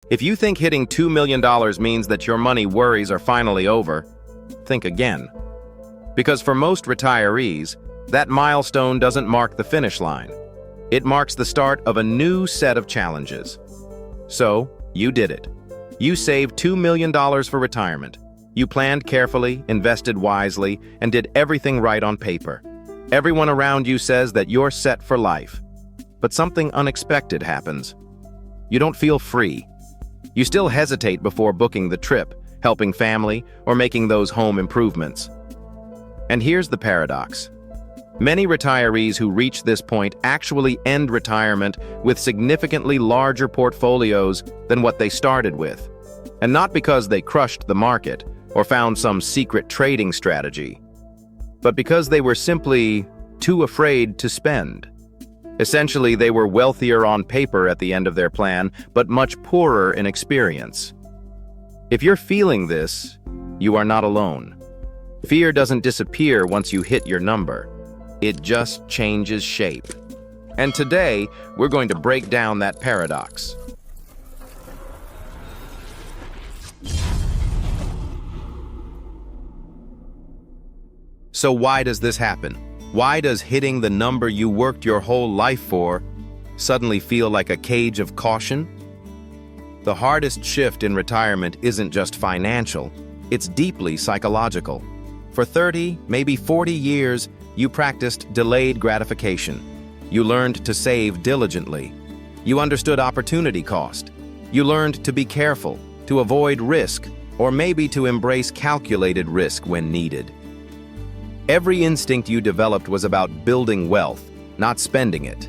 If you think hitting $2 million means that your money worries are finally over, think again. Because for most retirees, that milestone doesn't mark the finish line. It marks the start of a new set of challenges. So, you did it. You saved $2 million for retirement. You planned carefully, invested wisely, and did everything right on paper. Everyone around you says that you're set for life. But something unexpected happens. You don't feel free. You still hesitate before booking the trip, helping family, or making those home improvements. And here's the paradox. Many retirees who reach this point actually end retirement with significantly larger portfolios than what they started with. And not because they crushed the market or found some secret trading strategy, but because they were simply too afraid to spend. Essentially, they were wealthier on paper at the end of their plan, but much poorer in experience. If you're feeling this, you are not alone. Fear doesn't disappear once you hit your number. It just changes shape. And today, we're going to break down that paradox. So why does this happen? Why does hitting the number you worked your whole life for suddenly feel like a cage of caution? The hardest shift in retirement isn't just financial, it's deeply psychological. For 30, maybe 40 years, you practiced delayed gratification. You learned to save diligently. You understood opportunity cost. You learned to be careful, to avoid risk, or maybe to embrace calculated risk when needed. Every instinct you developed was about building wealth, not spending it.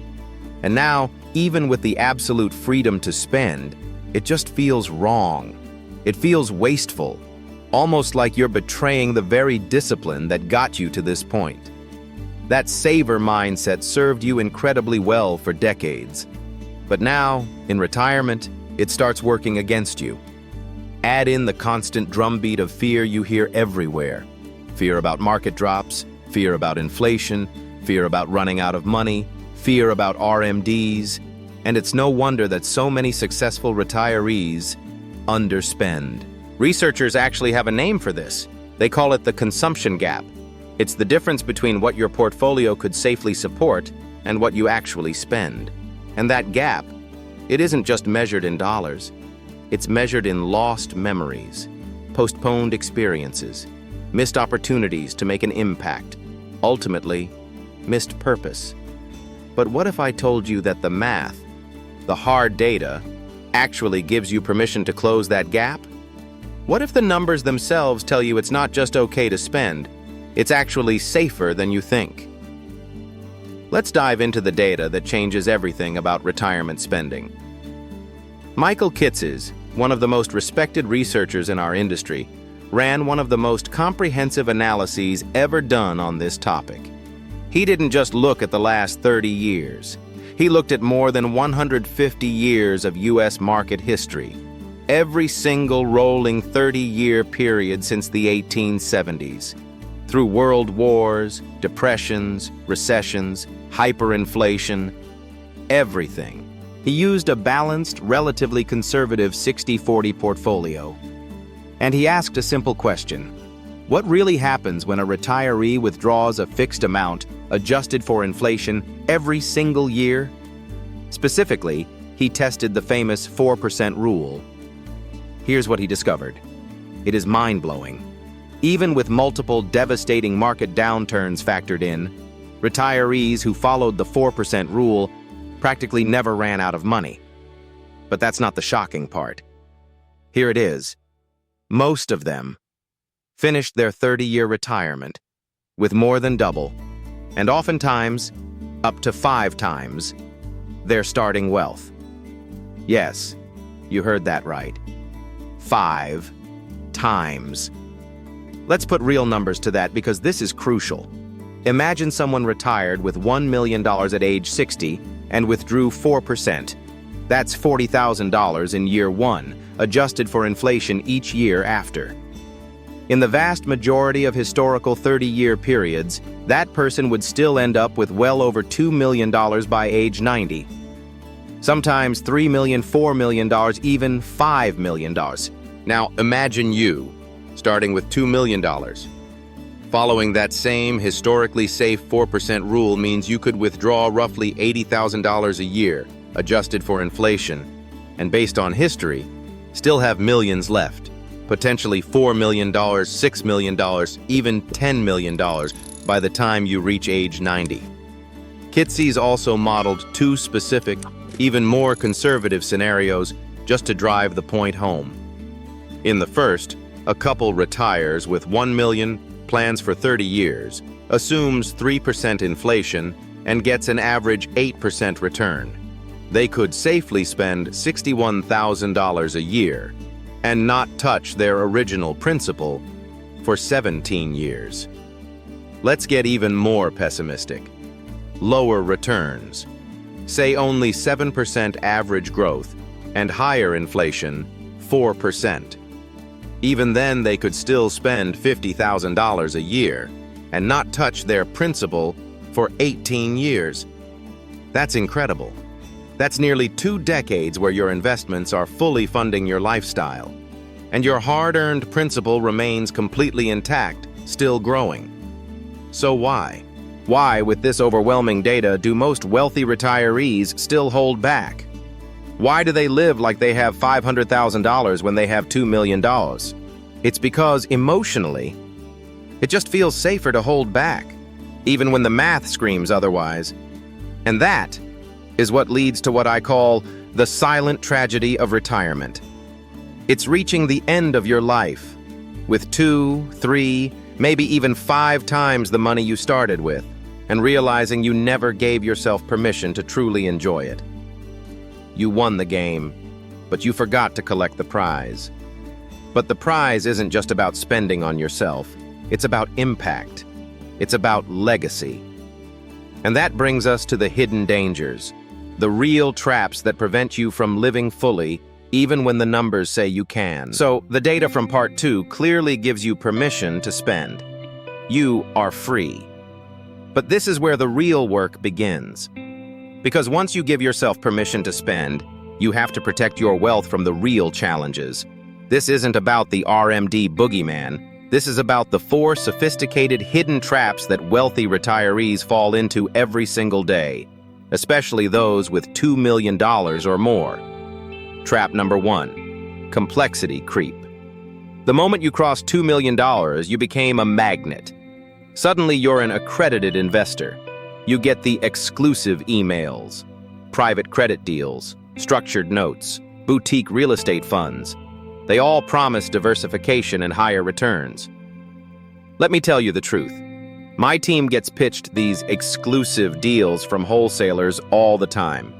And now, even with the absolute freedom to spend, it just feels wrong. It feels wasteful, almost like you're betraying the very discipline that got you to this point. That saver mindset served you incredibly well for decades. But now, in retirement, it starts working against you. Add in the constant drumbeat of fear you hear everywhere. Fear about market drops, fear about inflation, fear about running out of money, fear about RMDs, and it's no wonder that so many successful retirees underspend. Researchers actually have a name for this. They call it the consumption gap. It's the difference between what your portfolio could safely support and what you actually spend. And that gap, it isn't just measured in dollars. It's measured in lost memories, postponed experiences, missed opportunities to make an impact, ultimately, missed purpose. But what if I told you that the math, the hard data, actually gives you permission to close that gap? What if the numbers themselves tell you it's not just okay to spend, it's actually safer than you think? Let's dive into the data that changes everything about retirement spending. Michael Kitces, one of the most respected researchers in our industry, ran one of the most comprehensive analyses ever done on this topic. He didn't just look at the last 30 years. He looked at more than 150 years of U.S. market history, every single rolling 30-year period since the 1870s. Through world wars, depressions, recessions, hyperinflation, everything. He used a balanced, relatively conservative 60-40 portfolio. And he asked a simple question. What really happens when a retiree withdraws a fixed amount, adjusted for inflation, every single year? Specifically, he tested the famous 4% rule. Here's what he discovered. It is mind-blowing. Even with multiple devastating market downturns factored in, retirees who followed the 4% rule practically never ran out of money. But that's not the shocking part. Here it is. Most of them finished their 30-year retirement with more than double, and oftentimes up to 5 times, their starting wealth. Yes, you heard that right. 5 times. Let's put real numbers to that because this is crucial. Imagine someone retired with $1 million at age 60 and withdrew 4%. That's $40,000 in year 1, adjusted for inflation each year after. In the vast majority of historical 30-year periods, that person would still end up with well over $2 million by age 90. Sometimes $3 million, $4 million, even $5 million. Now, imagine you, starting with $2 million. Following that same historically safe 4% rule means you could withdraw roughly $80,000 a year, adjusted for inflation, and based on history, still have millions left, potentially $4 million, $6 million, even $10 million by the time you reach age 90. Kitces also modeled two specific, even more conservative scenarios just to drive the point home. In the first, a couple retires with $1 million, plans for 30 years, assumes 3% inflation, and gets an average 8% return. They could safely spend $61,000 a year and not touch their original principal for 17 years. Let's get even more pessimistic. Lower returns. Say only 7% average growth and higher inflation, 4%. Even then, they could still spend $50,000 a year and not touch their principal for 18 years. That's incredible. That's nearly 2 decades where your investments are fully funding your lifestyle, and your hard-earned principal remains completely intact, still growing. So why? Why, with this overwhelming data, do most wealthy retirees still hold back? Why do they live like they have $500,000 when they have $2 million? It's because, emotionally, it just feels safer to hold back, even when the math screams otherwise. And that is what leads to what I call the silent tragedy of retirement. It's reaching the end of your life with 2, 3, maybe even 5 times the money you started with, and realizing you never gave yourself permission to truly enjoy it. You won the game, but you forgot to collect the prize. But the prize isn't just about spending on yourself. It's about impact. It's about legacy. And that brings us to the hidden dangers, the real traps that prevent you from living fully, even when the numbers say you can. So, the data from Part 2 clearly gives you permission to spend. You are free. But this is where the real work begins. Because once you give yourself permission to spend, you have to protect your wealth from the real challenges. This isn't about the RMD boogeyman. This is about the 4 sophisticated hidden traps that wealthy retirees fall into every single day, especially those with $2 million or more. Trap number 1, complexity creep. The moment you crossed $2 million, you became a magnet. Suddenly, you're an accredited investor. You get the exclusive emails, private credit deals, structured notes, boutique real estate funds. They all promise diversification and higher returns. Let me tell you the truth. My team gets pitched these exclusive deals from wholesalers all the time.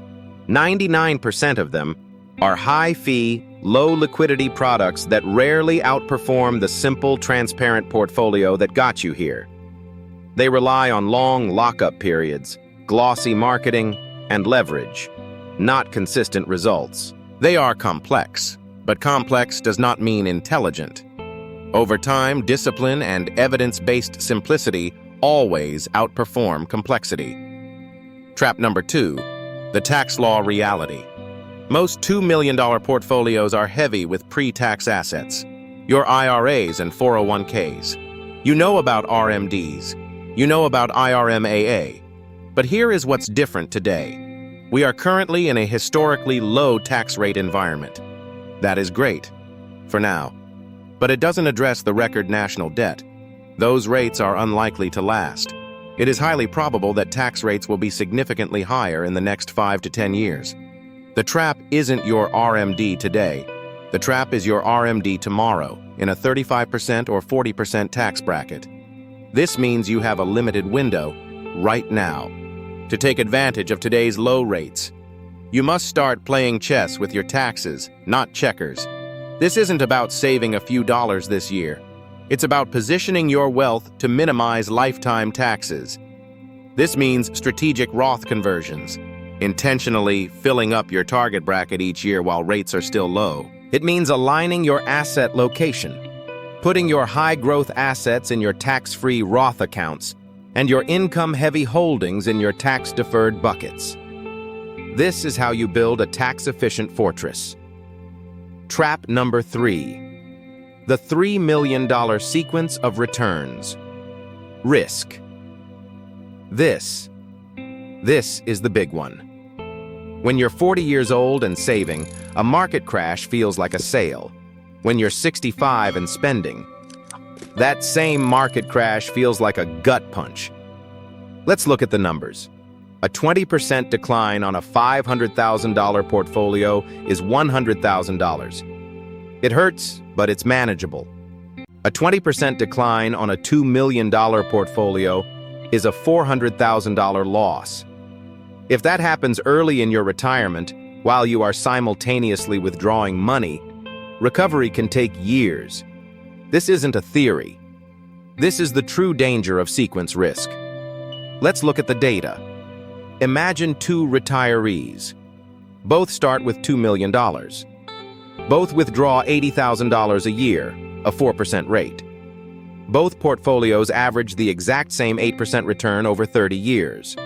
99% of them are high-fee, low-liquidity products that rarely outperform the simple, transparent portfolio that got you here. They rely on long lockup periods, glossy marketing, and leverage, not consistent results. They are complex, but complex does not mean intelligent. Over time, discipline and evidence-based simplicity always outperform complexity. Trap number 2, the tax law reality. Most $2 million portfolios are heavy with pre-tax assets, your IRAs and 401ks. You know about RMDs. You know about IRMAA. But here is what's different today. We are currently in a historically low tax rate environment. That is great, for now. But it doesn't address the record national debt. Those rates are unlikely to last. It is highly probable that tax rates will be significantly higher in the next 5 to 10 years. The trap isn't your RMD today. The trap is your RMD tomorrow, in a 35% or 40% tax bracket. This means you have a limited window, right now, to take advantage of today's low rates. You must start playing chess with your taxes, not checkers. This isn't about saving a few dollars this year. It's about positioning your wealth to minimize lifetime taxes. This means strategic Roth conversions, intentionally filling up your target bracket each year while rates are still low. It means aligning your asset location, putting your high-growth assets in your tax-free Roth accounts and your income-heavy holdings in your tax-deferred buckets. This is how you build a tax-efficient fortress. Trap number 3. The $3 million sequence of returns. Risk. This is the big one. When you're 40 years old and saving, a market crash feels like a sale. When you're 65 and spending, that same market crash feels like a gut punch. Let's look at the numbers. A 20% decline on a $500,000 portfolio is $100,000. It hurts, but it's manageable. A 20% decline on a $2 million portfolio is a $400,000 loss. If that happens early in your retirement, while you are simultaneously withdrawing money, recovery can take years. This isn't a theory. This is the true danger of sequence risk. Let's look at the data. Imagine 2 retirees. Both start with $2 million. Both withdraw $80,000 a year, a 4% rate. Both portfolios average the exact same 8% return over 30 years.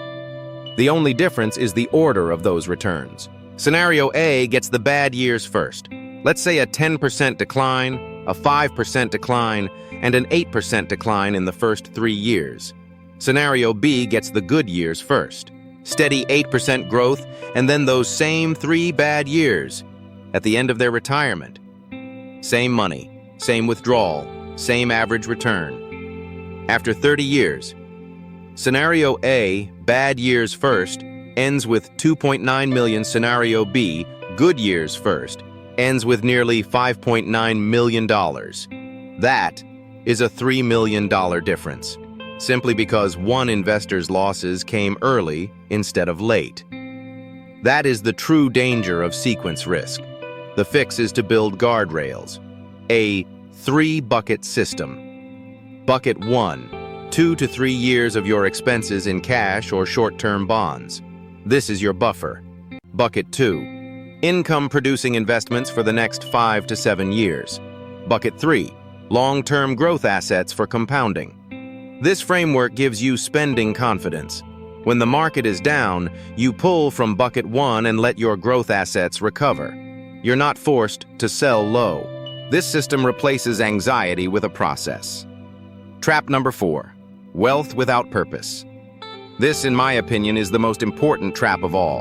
The only difference is the order of those returns. Scenario A gets the bad years first. Let's say a 10% decline, a 5% decline, and an 8% decline in the first 3 years. Scenario B gets the good years first. Steady 8% growth, and then those same 3 bad years at the end of their retirement. Same money, same withdrawal, same average return. After 30 years, Scenario A, bad years first, ends with 2.9 million. Scenario B, good years first, ends with nearly $5.9 million. That is a $3 million difference, simply because one investor's losses came early instead of late. That is the true danger of sequence risk. The fix is to build guardrails. A 3-bucket system. Bucket 1. 2 to 3 years of your expenses in cash or short-term bonds. This is your buffer. Bucket 2. Income-producing investments for the next 5 to 7 years. Bucket 3. Long-term growth assets for compounding. This framework gives you spending confidence. When the market is down, you pull from Bucket 1 and let your growth assets recover. You're not forced to sell low. This system replaces anxiety with a process. Trap number 4. Wealth without purpose. This, in my opinion, is the most important trap of all.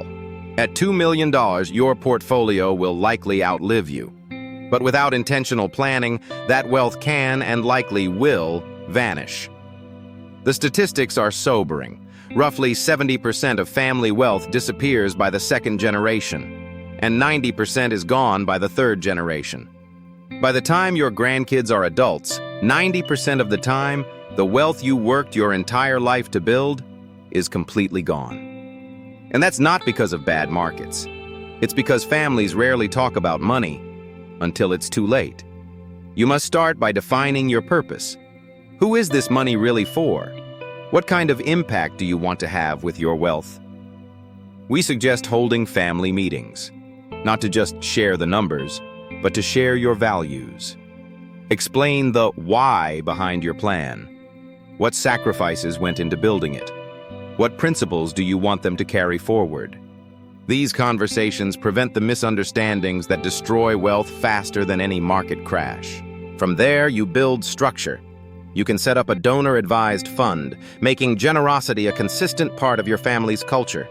At $2 million, your portfolio will likely outlive you. But without intentional planning, that wealth can and likely will vanish. The statistics are sobering. Roughly 70% of family wealth disappears by the 2nd generation, and 90% is gone by the 3rd generation. By the time your grandkids are adults, 90% of the time, the wealth you worked your entire life to build is completely gone. And that's not because of bad markets. It's because families rarely talk about money until it's too late. You must start by defining your purpose. Who is this money really for? What kind of impact do you want to have with your wealth? We suggest holding family meetings, not to just share the numbers, but to share your values. Explain the why behind your plan. What sacrifices went into building it? What principles do you want them to carry forward? These conversations prevent the misunderstandings that destroy wealth faster than any market crash. From there, you build structure. You can set up a donor-advised fund, making generosity a consistent part of your family's culture.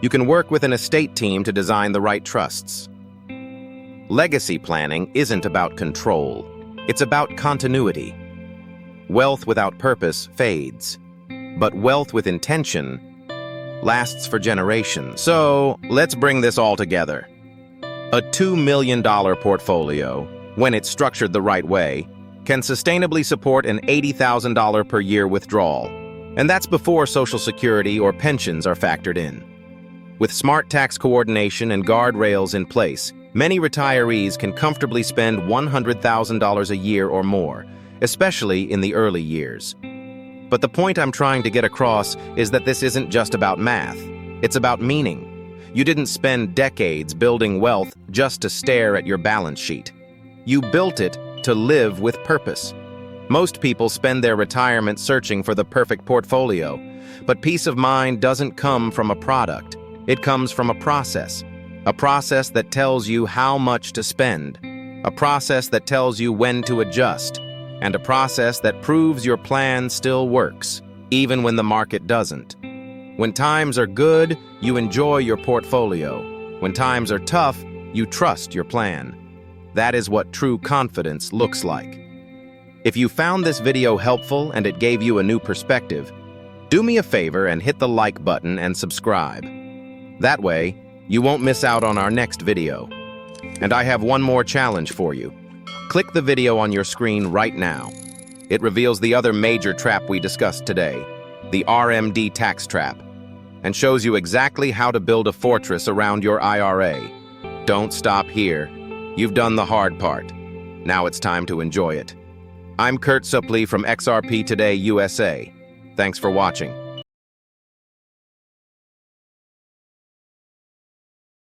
You can work with an estate team to design the right trusts. Legacy planning isn't about control. It's about continuity. Wealth without purpose fades, but wealth with intention lasts for generations. So, let's bring this all together. A $2 million portfolio, when it's structured the right way, can sustainably support an $80,000 per year withdrawal, and that's before Social Security or pensions are factored in. With smart tax coordination and guardrails in place, many retirees can comfortably spend $100,000 a year or more, especially in the early years. But the point I'm trying to get across is that this isn't just about math. It's about meaning. You didn't spend decades building wealth just to stare at your balance sheet. You built it to live with purpose. Most people spend their retirement searching for the perfect portfolio, but peace of mind doesn't come from a product. It comes from a process that tells you how much to spend, a process that tells you when to adjust, and a process that proves your plan still works, even when the market doesn't. When times are good, you enjoy your portfolio. When times are tough, you trust your plan. That is what true confidence looks like. If you found this video helpful and it gave you a new perspective, do me a favor and hit the like button and subscribe. That way, you won't miss out on our next video. And I have one more challenge for you. Click the video on your screen right now. It reveals the other major trap we discussed today, the RMD tax trap, and shows you exactly how to build a fortress around your IRA. Don't stop here. You've done the hard part. Now it's time to enjoy it. I'm Kurt Suppley from XRP Today USA. Thanks for watching.